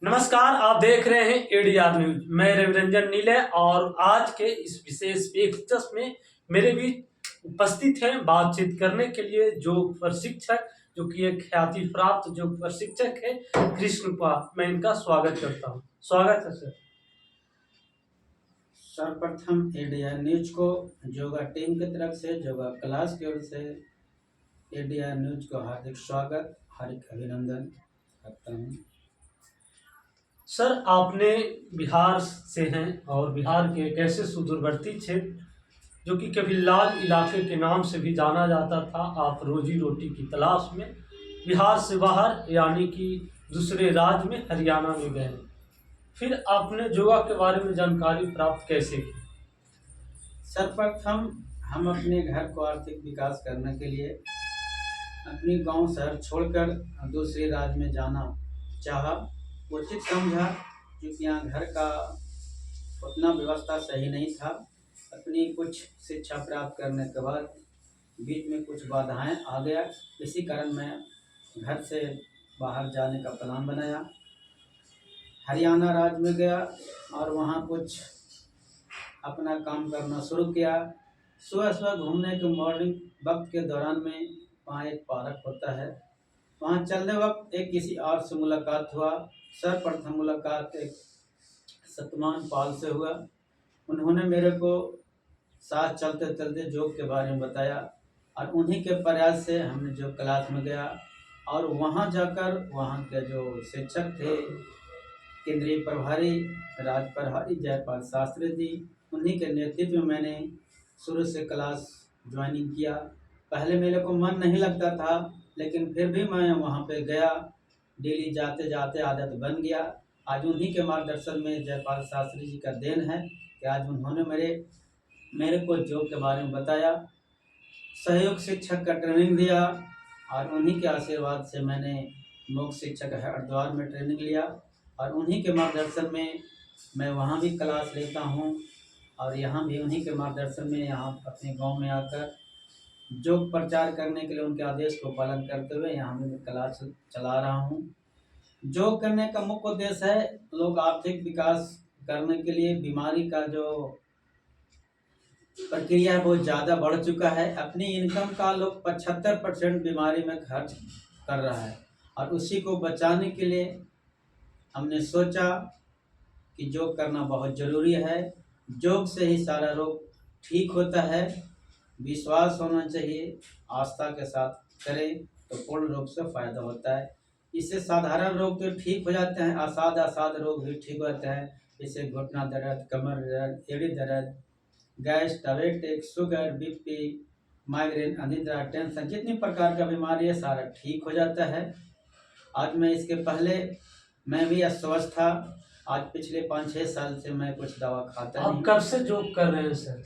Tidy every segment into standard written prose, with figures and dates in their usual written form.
नमस्कार, आप देख रहे हैं एडीआर न्यूज। मैं रविरंजन नीले और आज के इस विशेष पेशकश में मेरे बीच उपस्थित हैं बातचीत करने के लिए योग प्रशिक्षक, जो कि एक ख्याति प्राप्त योग प्रशिक्षक है, कृष्ण कुमार। मैं इनका स्वागत करता हूं। स्वागत है सर। सर्वप्रथम एडीआर न्यूज को योगा टीम की तरफ से, योगा क्लास की ओर से एडीआर न्यूज को हार्दिक स्वागत, हार्दिक अभिनंदन करता हूँ। सर, आपने बिहार से हैं और बिहार के एक ऐसे सुदूरवर्ती क्षेत्र जो कि कभी लाल इलाके के नाम से भी जाना जाता था। आप रोजी रोटी की तलाश में बिहार से बाहर यानी कि दूसरे राज्य में हरियाणा में गए। फिर आपने योगा के बारे में जानकारी प्राप्त कैसे की? सर्वप्रथम हम अपने घर को आर्थिक विकास करने के लिए अपनी गांव शहर छोड़कर दूसरे राज्य में जाना चाहा, उचित समझा, क्योंकि यहाँ घर का उतना व्यवस्था सही नहीं था। अपनी कुछ शिक्षा प्राप्त करने के बाद बीच में कुछ बाधाएं आ गया, इसी कारण मैं घर से बाहर जाने का प्लान बनाया। हरियाणा राज्य में गया और वहाँ कुछ अपना काम करना शुरू किया। सुबह सुबह घूमने के मॉर्निंग वक्त के दौरान में वहाँ एक पार्क होता है, वहाँ चलने वक्त एक किसी और से मुलाकात हुआ। सर्वप्रथम मुलाकात एक सतमान पाल से हुआ। उन्होंने मेरे को साथ चलते चलते योग के बारे में बताया और उन्हीं के प्रयास से हमने योग क्लास में गया और वहाँ जाकर वहाँ के जो शिक्षक थे, केंद्रीय प्रभारी राज प्रभारी जयपाल शास्त्री जी, उन्हीं के नेतृत्व में मैंने शुरू से क्लास ज्वाइनिंग किया। पहले मेरे को मन नहीं लगता था, लेकिन फिर भी मैं वहाँ पे गया। डेली जाते जाते आदत बन गया। आज उन्हीं के मार्गदर्शन में जयपाल शास्त्री जी का देन है कि आज उन्होंने मेरे को योग के बारे में बताया, सहयोग शिक्षक का ट्रेनिंग दिया और उन्हीं के आशीर्वाद से मैंने मुख्य शिक्षक हरिद्वार में ट्रेनिंग लिया और उन्हीं के मार्गदर्शन में मैं वहाँ भी क्लास लेता हूँ और यहाँ भी उन्हीं के मार्गदर्शन में यहाँ अपने गांव में आकर योग प्रचार करने के लिए उनके आदेश को पालन करते हुए यहाँ भी मैं क्लास चला रहा हूँ। योग करने का मुख्य उद्देश्य है लोग आर्थिक विकास करने के लिए। बीमारी का जो प्रक्रिया है बहुत ज़्यादा बढ़ चुका है। अपनी इनकम का लोग 75% बीमारी में खर्च कर रहा है और उसी को बचाने के लिए हमने सोचा कि योग करना बहुत ज़रूरी है। योग से ही सारा रोग ठीक होता है। विश्वास होना चाहिए, आस्था के साथ करें तो पूर्ण रूप से फायदा होता है। इससे साधारण रोग तो ठीक हो जाते हैं, असाध रोग भी ठीक होते हैं। जैसे घुटना दर्द, कमर दर्द, एड़ी दर्द, gas, diabetic, sugar, BP, migraine, अनिद्रा, टेंशन, जितनी प्रकार का बीमारी है सारा ठीक हो जाता है। आज मैं इसके पहले मैं भी अस्वस्थ था। आज पिछले 5-6 साल से मैं कुछ दवा खाता नहीं। आप कब से योग कर रहे हैं सर?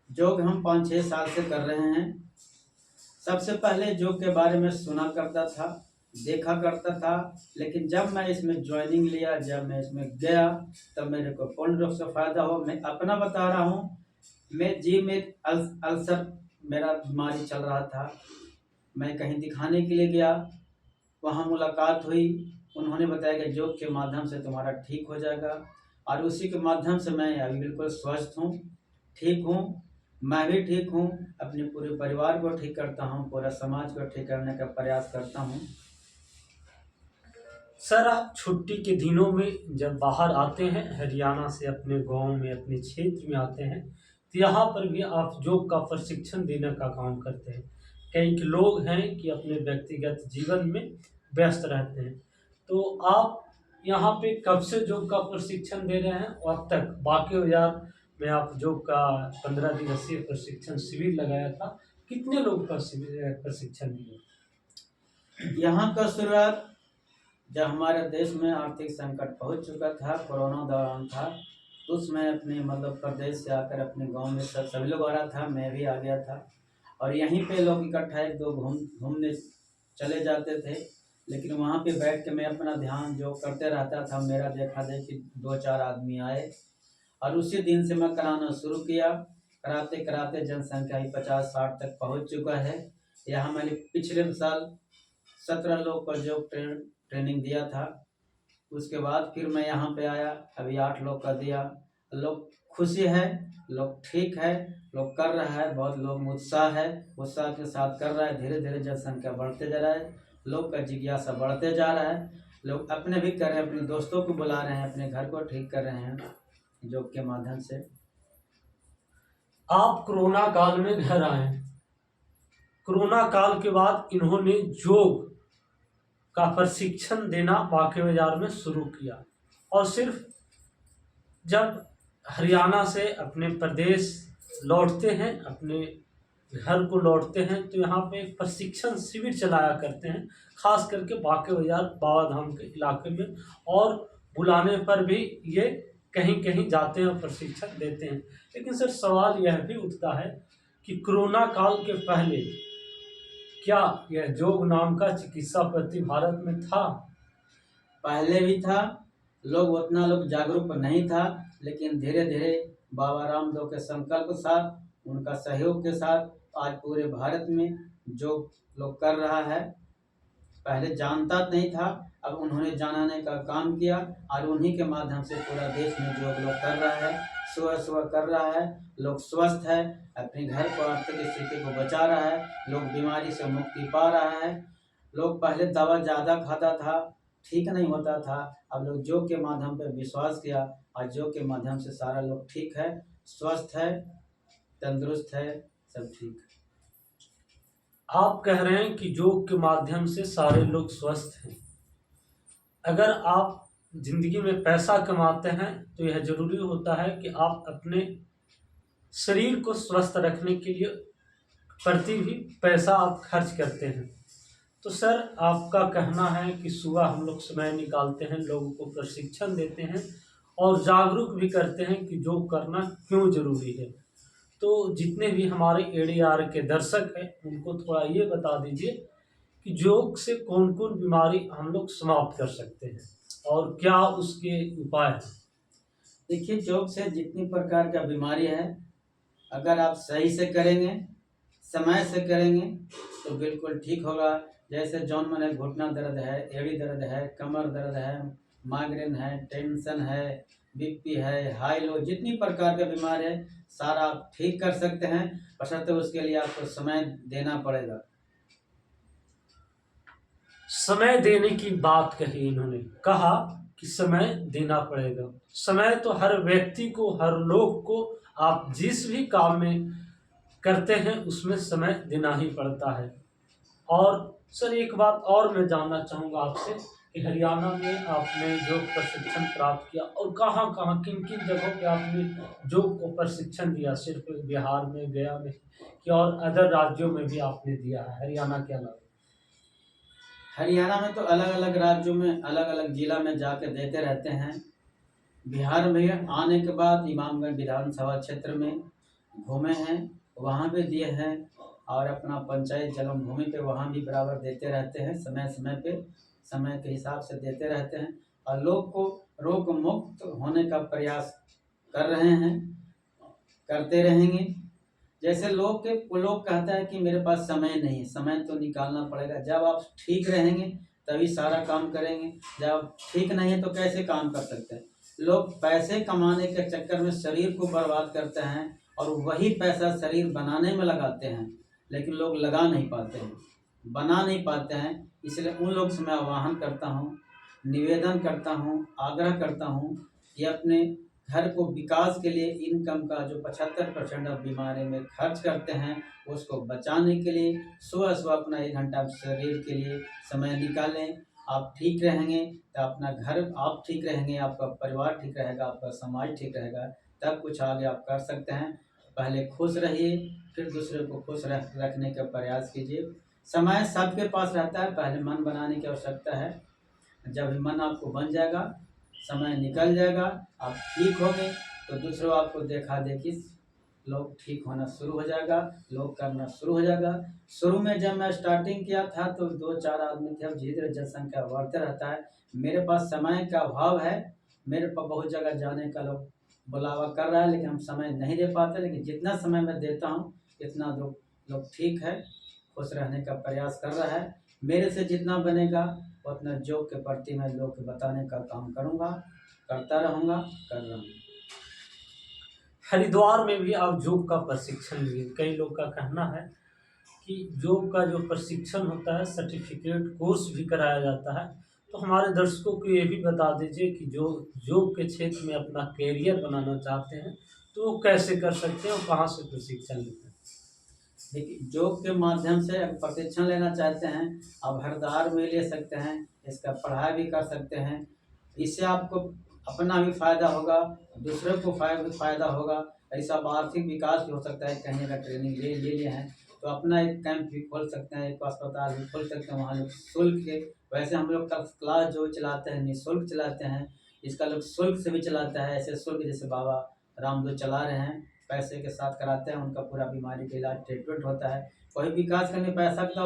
योग हम 5-6 साल से कर रहे हैं। सबसे पहले योग के बारे में सुना करता था, देखा करता था, लेकिन जब मैं इसमें ज्वाइनिंग लिया, जब मैं इसमें गया, तब मेरे को पूर्ण रूप से फायदा हो। मैं अपना बता रहा हूँ, मैं जी में अल्सर मेरा बीमारी चल रहा था। मैं कहीं दिखाने के लिए गया, वहाँ मुलाकात हुई, उन्होंने बताया कि योग के माध्यम से तुम्हारा ठीक हो जाएगा और उसी के माध्यम से मैं अभी बिल्कुल स्वस्थ हूँ, ठीक हूँ। मैं भी ठीक हूँ, अपने पूरे परिवार को ठीक करता हूँ, पूरा समाज को ठीक करने का प्रयास करता हूँ। सर, आप छुट्टी के दिनों में जब बाहर आते हैं, हरियाणा से अपने गांव में, अपने क्षेत्र में आते हैं, तो यहाँ पर भी आप योग का प्रशिक्षण देने का काम करते हैं। कई लोग हैं कि अपने व्यक्तिगत जीवन में व्यस्त रहते हैं, तो आप यहाँ पे कब से योग का प्रशिक्षण दे रहे हैं और अब तक? बाकी बाजार में आप योग का 15 दिवसीय प्रशिक्षण शिविर लगाया था, कितने लोग का प्रशिक्षण दिए? यहाँ का शुरुआत जब हमारे देश में आर्थिक संकट पहुँच चुका था, कोरोना दौरान था, तो उसमें अपने मध्य प्रदेश से आकर अपने गांव में सभी लोग आ रहा था, मैं भी आ गया था और यहीं पे लोग इकट्ठा एक दो घूमने चले जाते थे, लेकिन वहाँ पे बैठ के मैं अपना ध्यान जो करते रहता था। मेरा देखा देखी 2-4 आदमी आए और उसी दिन से मैं कराना शुरू किया। कराते कराते जनसंख्या ही 50-60 तक पहुँच चुका है। यहाँ मैंने पिछले साल 17 लोग को जो ट्रेनिंग दिया था उसके बाद फिर मैं यहाँ पे आया, अभी 8 लोग का दिया। लोग खुशी है, लोग ठीक है, लोग कर रहा है, बहुत लोग में उत्साह है, उत्साह के साथ कर रहा है। धीरे धीरे जनसंख्या बढ़ते जा रहा है, लोग का जिज्ञासा बढ़ते जा रहा है। लोग अपने भी कर रहे हैं, अपने दोस्तों को बुला रहे हैं, अपने घर को ठीक कर रहे हैं योग के माध्यम से। आप कोरोना काल में घर आए। कोरोना काल के बाद इन्होंने योग का प्रशिक्षण देना बांके बाजार में शुरू किया, और सिर्फ जब हरियाणा से अपने प्रदेश लौटते हैं, अपने घर को लौटते हैं, तो यहाँ पे एक प्रशिक्षण शिविर चलाया करते हैं, खास करके बांके बाजार बाबा धाम के इलाके में, और बुलाने पर भी ये कहीं कहीं जाते हैं और प्रशिक्षण देते हैं। लेकिन सर, सवाल यह भी उठता है कि कोरोना काल के पहले क्या यह योग नाम का चिकित्सा पद्धति भारत में था? पहले भी था, लोग उतना लोग जागरूक नहीं था, लेकिन धीरे धीरे बाबा रामदेव के संकल्प के साथ, उनका सहयोग के साथ आज पूरे भारत में जो लोग कर रहा है। पहले जानता नहीं था, अब उन्होंने जानाने का काम किया, और उन्हीं के माध्यम से पूरा देश में जो लोग कर रहा है, सुबह सुबह कर रहा है। लोग स्वस्थ है, अपने घर को आर्थिक स्थिति को बचा रहा है, लोग बीमारी से मुक्ति पा रहा है। लोग पहले दवा ज़्यादा खाता था, ठीक नहीं होता था, अब लोग योग के माध्यम पर विश्वास किया, और योग के माध्यम से सारा लोग ठीक है, स्वस्थ है, तंदुरुस्त है, सब ठीक। आप कह रहे हैं कि योग के माध्यम से सारे लोग स्वस्थ हैं। अगर आप जिंदगी में पैसा कमाते हैं तो यह जरूरी होता है कि आप अपने शरीर को स्वस्थ रखने के लिए प्रति भी पैसा आप खर्च करते हैं। तो सर, आपका कहना है कि सुबह हम लोग समय निकालते हैं, लोगों को प्रशिक्षण देते हैं और जागरूक भी करते हैं कि योग करना क्यों जरूरी है। तो जितने भी हमारे एडीआर के दर्शक हैं, उनको थोड़ा ये बता दीजिए कि योग से कौन कौन बीमारी हम लोग समाप्त कर सकते हैं और क्या उसके उपाय हैं। देखिए, योग से जितनी प्रकार का बीमारी है, अगर आप सही से करेंगे, समय से करेंगे, तो बिल्कुल ठीक होगा। जैसे जौन मन है, घुटना दर्द है, एड़ी दर्द है, कमर दर्द है, माइग्रेन है, टेंशन है, बीपी है, हाई लो, जितनी प्रकार का बीमारी है, सारा आप ठीक कर सकते हैं, बशर्ते उसके लिए आपको समय देना पड़ेगा। समय देने की बात कही इन्होंने, कहा कि समय देना पड़ेगा। समय तो हर व्यक्ति को, हर लोग को, आप जिस भी काम में करते हैं उसमें समय देना ही पड़ता है। और सर, एक बात और मैं जानना चाहूँगा आपसे कि हरियाणा में आपने योग प्रशिक्षण प्राप्त किया और कहाँ कहाँ, किन किन जगहों पे आपने योग को प्रशिक्षण दिया? सिर्फ बिहार में, गया में, कि और अदर राज्यों में भी आपने दिया है हरियाणा के अलावा? हरियाणा में तो अलग अलग राज्यों में, अलग अलग जिला में जाके देते रहते हैं। बिहार में आने के बाद इमामगंज विधानसभा क्षेत्र में घूमे हैं, वहाँ भी दिए हैं, और अपना पंचायत जन्मभूमि पे वहाँ भी बराबर देते रहते हैं। समय समय पे, समय के हिसाब से देते रहते हैं, और लोग को रोग मुक्त होने का प्रयास कर रहे हैं, करते रहेंगे। जैसे लोग कहता है कि मेरे पास समय नहीं, समय तो निकालना पड़ेगा। जब आप ठीक रहेंगे तभी सारा काम करेंगे, जब आप ठीक नहीं है तो कैसे काम कर सकते हैं। लोग पैसे कमाने के चक्कर में शरीर को बर्बाद करते हैं, और वही पैसा शरीर बनाने में लगाते हैं, लेकिन लोग लगा नहीं पाते हैं, बना नहीं पाते हैं। इसलिए उन लोग से मैं आह्वान करता हूँ, निवेदन करता हूँ, आग्रह करता हूँ कि अपने घर को विकास के लिए इनकम का जो 75% आप बीमारी में खर्च करते हैं, उसको बचाने के लिए सुबह सुबह अपना 1 घंटा शरीर के लिए समय निकालें। आप ठीक रहेंगे तो अपना घर आप ठीक रहेंगे, आपका परिवार ठीक रहेगा, आपका समाज ठीक रहेगा, तब कुछ आगे आप कर सकते हैं। पहले खुश रहिए, फिर दूसरे को खुश रखने का प्रयास कीजिए। समय सबके पास रहता है, पहले मन बनाने की आवश्यकता है। जब मन आपको बन जाएगा, समय निकल जाएगा, आप ठीक होंगे, तो दूसरों आपको देखा देखी लोग ठीक होना शुरू हो जाएगा, लोग करना शुरू हो जाएगा। शुरू में जब मैं स्टार्टिंग किया था तो 2-4 आदमी थे, अब धीरे धीरे जनसंख्या बढ़ते रहता है। मेरे पास समय का अभाव है, मेरे पास बहुत जगह जाने का लोग बुलावा कर रहा है, लेकिन हम समय नहीं दे पाते। लेकिन जितना समय मैं देता हूँ, इतना लोग ठीक है, खुश रहने का प्रयास कर रहा है। मेरे से जितना बनेगा उतना योग के प्रति मैं लोग को बताने का काम करूँगा, करता रहूँगा, कर रहा हूँ। हरिद्वार में भी आप योग का प्रशिक्षण लिए। कई लोग का कहना है कि योग का जो प्रशिक्षण होता है, सर्टिफिकेट कोर्स भी कराया जाता है। तो हमारे दर्शकों को ये भी बता दीजिए कि जो योग के क्षेत्र में अपना करियर बनाना चाहते हैं, तो वो कैसे कर सकते हैं और कहाँ से प्रशिक्षण लेते हैं? देखिए, योग के माध्यम से अगर प्रशिक्षण लेना चाहते हैं, आप हरिद्वार में ले सकते हैं, इसका पढ़ाई भी कर सकते हैं। इससे आपको अपना भी फ़ायदा होगा, दूसरों को फ़ायदा होगा। ऐसा आर्थिक विकास भी हो सकता है। कहीं अगर ट्रेनिंग ले लिए हैं तो अपना एक कैंप भी खोल सकते हैं, एक अस्पताल भी खोल सकते हैं। वहाँ लोग शुल्क के, वैसे हम लोग का क्लास जो चलाते हैं निःशुल्क चलाते हैं, इसका लोग शुल्क से भी चलाता है। ऐसे शुल्क जैसे बाबा रामदेव चला रहे हैं, पैसे के साथ कराते हैं, उनका पूरा बीमारी का इलाज ट्रीटमेंट होता है। कोई विकास करने पैसा का